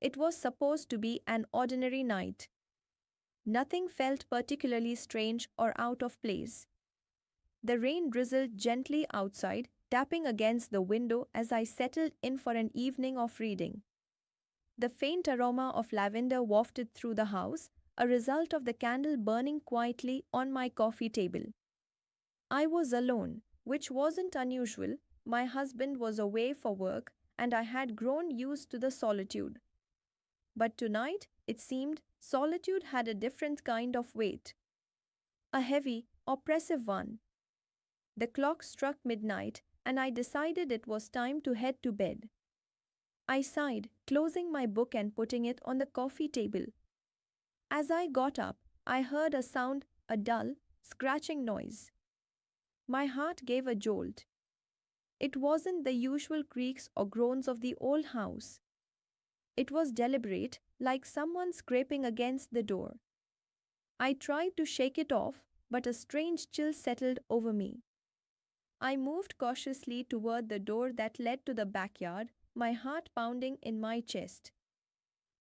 It was supposed to be an ordinary night. Nothing felt particularly strange or out of place. The rain drizzled gently outside, tapping against the window as I settled in for an evening of reading. The faint aroma of lavender wafted through the house, a result of the candle burning quietly on my coffee table. I was alone, which wasn't unusual. My husband was away for work, and I had grown used to the solitude. But tonight, it seemed, solitude had a different kind of weight. A heavy, oppressive one. The clock struck midnight, and I decided it was time to head to bed. I sighed, closing my book and putting it on the coffee table. As I got up, I heard a sound, a dull, scratching noise. My heart gave a jolt. It wasn't the usual creaks or groans of the old house. It was deliberate, like someone scraping against the door. I tried to shake it off, but a strange chill settled over me. I moved cautiously toward the door that led to the backyard, my heart pounding in my chest.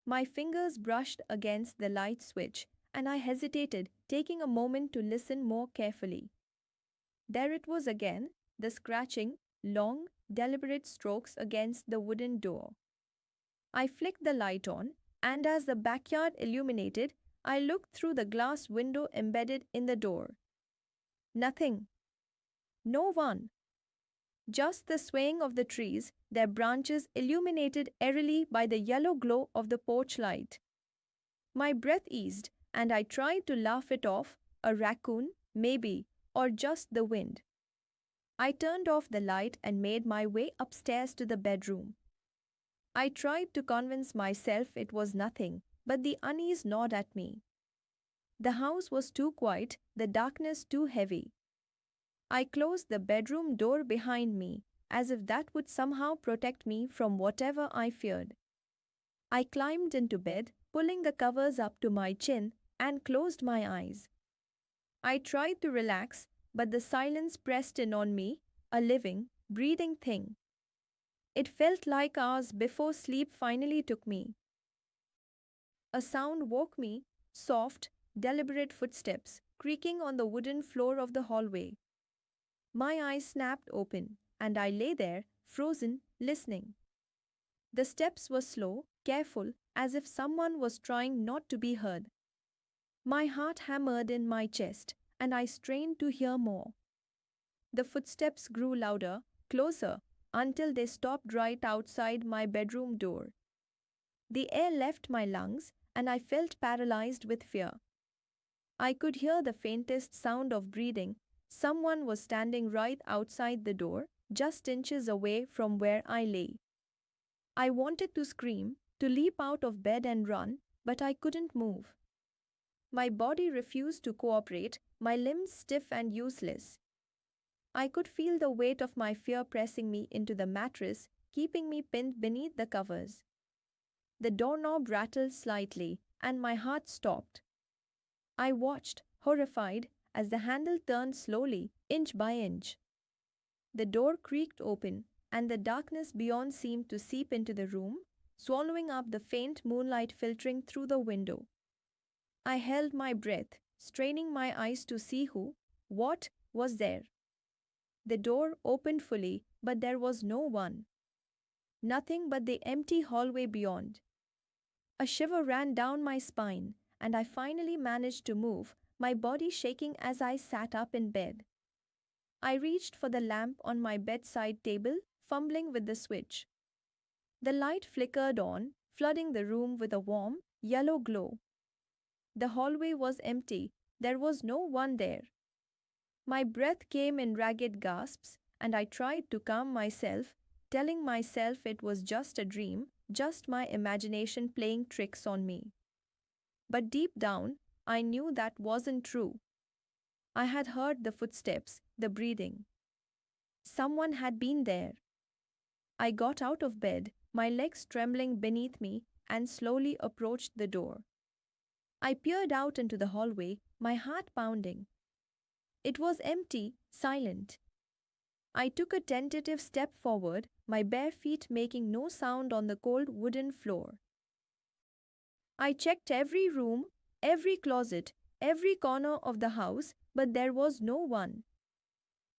My fingers brushed against the light switch, and I hesitated, taking a moment to listen more carefully. There it was again, the scratching, long, deliberate strokes against the wooden door. I flicked the light on, and as the backyard illuminated, I looked through the glass window embedded in the door. Nothing. No one. Just the swaying of the trees, their branches illuminated eerily by the yellow glow of the porch light. My breath eased, and I tried to laugh it off, a raccoon, maybe, or just the wind. I turned off the light and made my way upstairs to the bedroom. I tried to convince myself it was nothing, but the unease gnawed at me. The house was too quiet, the darkness too heavy. I closed the bedroom door behind me, as if that would somehow protect me from whatever I feared. I climbed into bed, pulling the covers up to my chin, and closed my eyes. I tried to relax, but the silence pressed in on me, a living, breathing thing. It felt like hours before sleep finally took me. A sound woke me, soft, deliberate footsteps, creaking on the wooden floor of the hallway. My eyes snapped open, and I lay there, frozen, listening. The steps were slow, careful, as if someone was trying not to be heard. My heart hammered in my chest, and I strained to hear more. The footsteps grew louder, closer, until they stopped right outside my bedroom door. The air left my lungs, and I felt paralyzed with fear. I could hear the faintest sound of breathing. Someone was standing right outside the door, just inches away from where I lay. I wanted to scream, to leap out of bed and run, but I couldn't move. My body refused to cooperate, my limbs stiff and useless. I could feel the weight of my fear pressing me into the mattress, keeping me pinned beneath the covers. The doorknob rattled slightly, and my heart stopped. I watched, horrified, as the handle turned slowly, inch by inch. The door creaked open, and the darkness beyond seemed to seep into the room, swallowing up the faint moonlight filtering through the window. I held my breath, straining my eyes to see what, was there. The door opened fully, but there was no one. Nothing but the empty hallway beyond. A shiver ran down my spine, and I finally managed to move, my body shaking as I sat up in bed. I reached for the lamp on my bedside table, fumbling with the switch. The light flickered on, flooding the room with a warm, yellow glow. The hallway was empty, there was no one there. My breath came in ragged gasps, and I tried to calm myself, telling myself it was just a dream, just my imagination playing tricks on me. But deep down, I knew that wasn't true. I had heard the footsteps, the breathing. Someone had been there. I got out of bed, my legs trembling beneath me, and slowly approached the door. I peered out into the hallway, my heart pounding. It was empty, silent. I took a tentative step forward, my bare feet making no sound on the cold wooden floor. I checked every room, every closet, every corner of the house, but there was no one.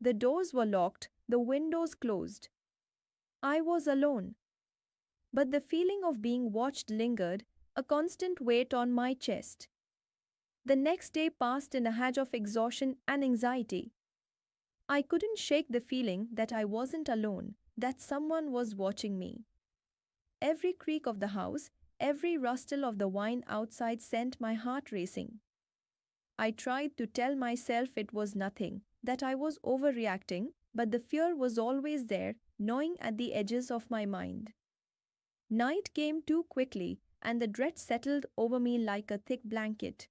The doors were locked, the windows closed. I was alone. But the feeling of being watched lingered, a constant weight on my chest. The next day passed in a haze of exhaustion and anxiety. I couldn't shake the feeling that I wasn't alone, that someone was watching me. Every creak of the house, every rustle of the wine outside sent my heart racing. I tried to tell myself it was nothing, that I was overreacting, but the fear was always there, gnawing at the edges of my mind. Night came too quickly, and the dread settled over me like a thick blanket.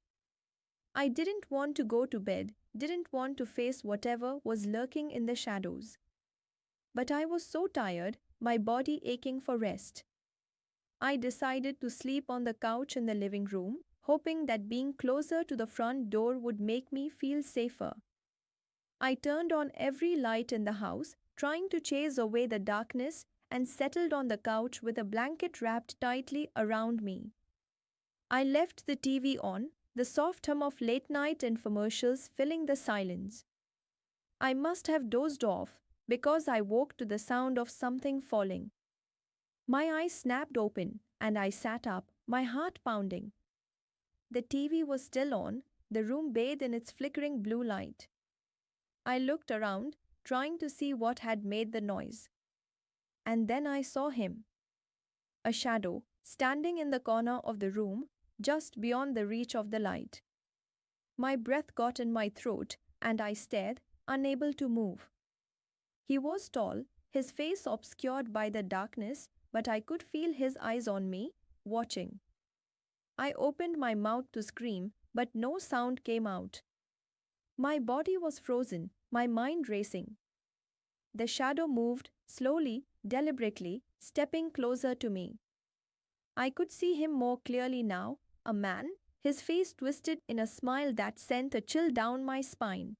I didn't want to go to bed, didn't want to face whatever was lurking in the shadows. But I was so tired, my body aching for rest. I decided to sleep on the couch in the living room, hoping that being closer to the front door would make me feel safer. I turned on every light in the house, trying to chase away the darkness, and settled on the couch with a blanket wrapped tightly around me. I left the TV on, the soft hum of late night infomercials filling the silence. I must have dozed off because I woke to the sound of something falling. My eyes snapped open and I sat up, my heart pounding. The TV was still on, the room bathed in its flickering blue light. I looked around, trying to see what had made the noise. And then I saw him. A shadow, standing in the corner of the room, just beyond the reach of the light. My breath got in my throat, and I stared, unable to move. He was tall, his face obscured by the darkness, but I could feel his eyes on me, watching. I opened my mouth to scream, but no sound came out. My body was frozen, my mind racing. The shadow moved, slowly, deliberately, stepping closer to me. I could see him more clearly now, a man, his face twisted in a smile that sent a chill down my spine.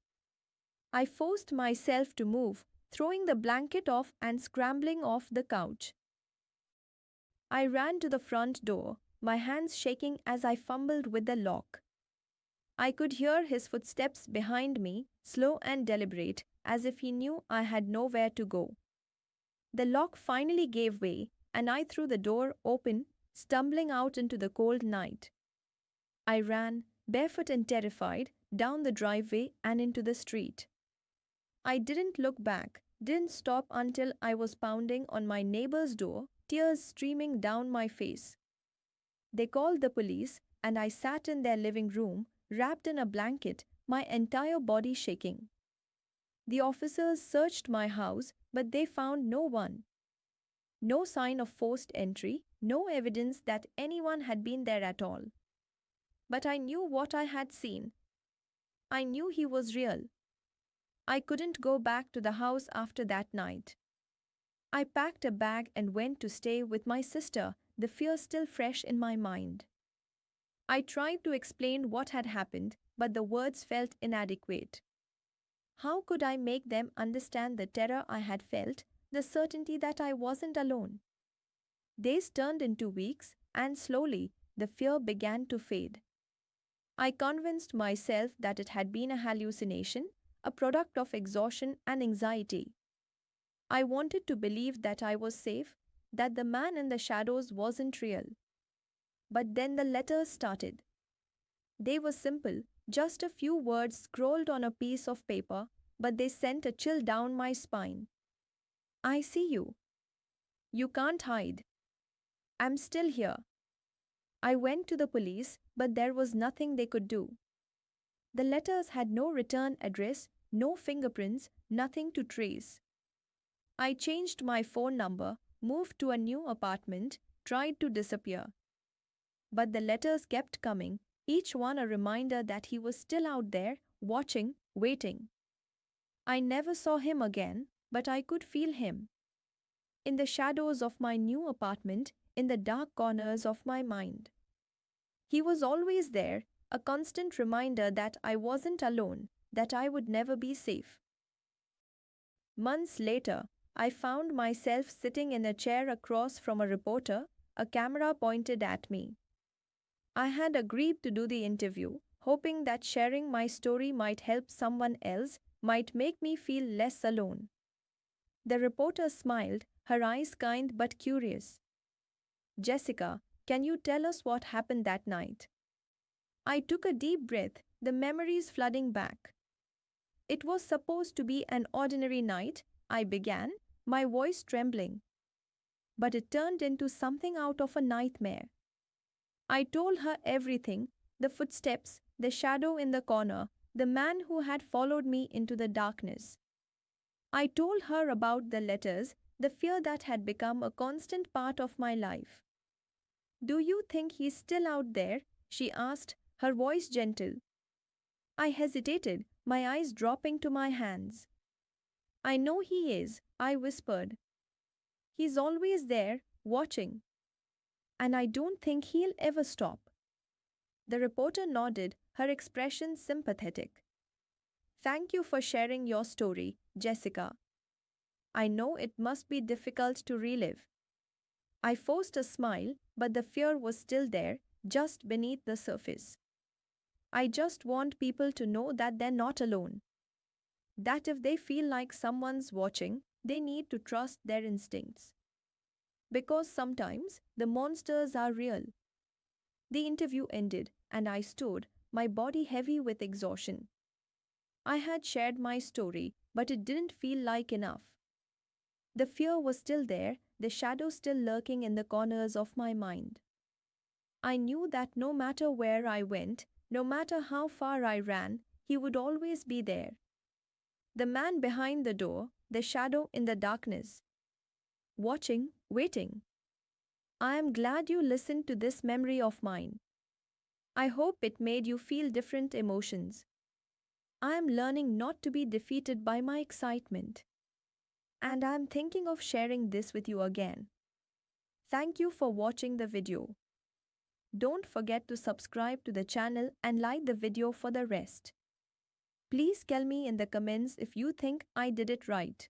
I forced myself to move, throwing the blanket off and scrambling off the couch. I ran to the front door, my hands shaking as I fumbled with the lock. I could hear his footsteps behind me, slow and deliberate, as if he knew I had nowhere to go. The lock finally gave way, and I threw the door open, stumbling out into the cold night. I ran, barefoot and terrified, down the driveway and into the street. I didn't look back, didn't stop until I was pounding on my neighbor's door, tears streaming down my face. They called the police, and I sat in their living room, wrapped in a blanket, my entire body shaking. The officers searched my house, but they found no one. No sign of forced entry, no evidence that anyone had been there at all. But I knew what I had seen. I knew he was real. I couldn't go back to the house after that night. I packed a bag and went to stay with my sister, the fear still fresh in my mind. I tried to explain what had happened, but the words felt inadequate. How could I make them understand the terror I had felt, the certainty that I wasn't alone? Days turned into weeks, and slowly the fear began to fade. I convinced myself that it had been a hallucination, a product of exhaustion and anxiety. I wanted to believe that I was safe, that the man in the shadows wasn't real. But then the letters started. They were simple, just a few words scrawled on a piece of paper, but they sent a chill down my spine. I see you. You can't hide. I'm still here. I went to the police, but there was nothing they could do. The letters had no return address, no fingerprints, nothing to trace. I changed my phone number, moved to a new apartment, tried to disappear. But the letters kept coming, each one a reminder that he was still out there, watching, waiting. I never saw him again, but I could feel him. In the shadows of my new apartment, in the dark corners of my mind. He was always there, a constant reminder that I wasn't alone, that I would never be safe. Months later, I found myself sitting in a chair across from a reporter, a camera pointed at me. I had agreed to do the interview, hoping that sharing my story might help someone else, might make me feel less alone. The reporter smiled, her eyes kind but curious. Jessica, can you tell us what happened that night? I took a deep breath, the memories flooding back. It was supposed to be an ordinary night, I began, my voice trembling. But it turned into something out of a nightmare. I told her everything, the footsteps, the shadow in the corner, the man who had followed me into the darkness. I told her about the letters, the fear that had become a constant part of my life. Do you think he's still out there? She asked, her voice gentle. I hesitated, my eyes dropping to my hands. I know he is, I whispered. He's always there, watching. And I don't think he'll ever stop. The reporter nodded, her expression sympathetic. Thank you for sharing your story, Jessica. I know it must be difficult to relive. I forced a smile, but the fear was still there, just beneath the surface. I just want people to know that they're not alone. That if they feel like someone's watching, they need to trust their instincts. Because sometimes the monsters are real. The interview ended, and I stood, my body heavy with exhaustion. I had shared my story, but it didn't feel like enough. The fear was still there, the shadow still lurking in the corners of my mind. I knew that no matter where I went, no matter how far I ran, he would always be there. The man behind the door, the shadow in the darkness. Watching, waiting. I am glad you listened to this memory of mine. I hope it made you feel different emotions. I am learning not to be defeated by my excitement. And I am thinking of sharing this with you again. Thank you for watching the video. Don't forget to subscribe to the channel and like the video for the rest. Please tell me in the comments if you think I did it right.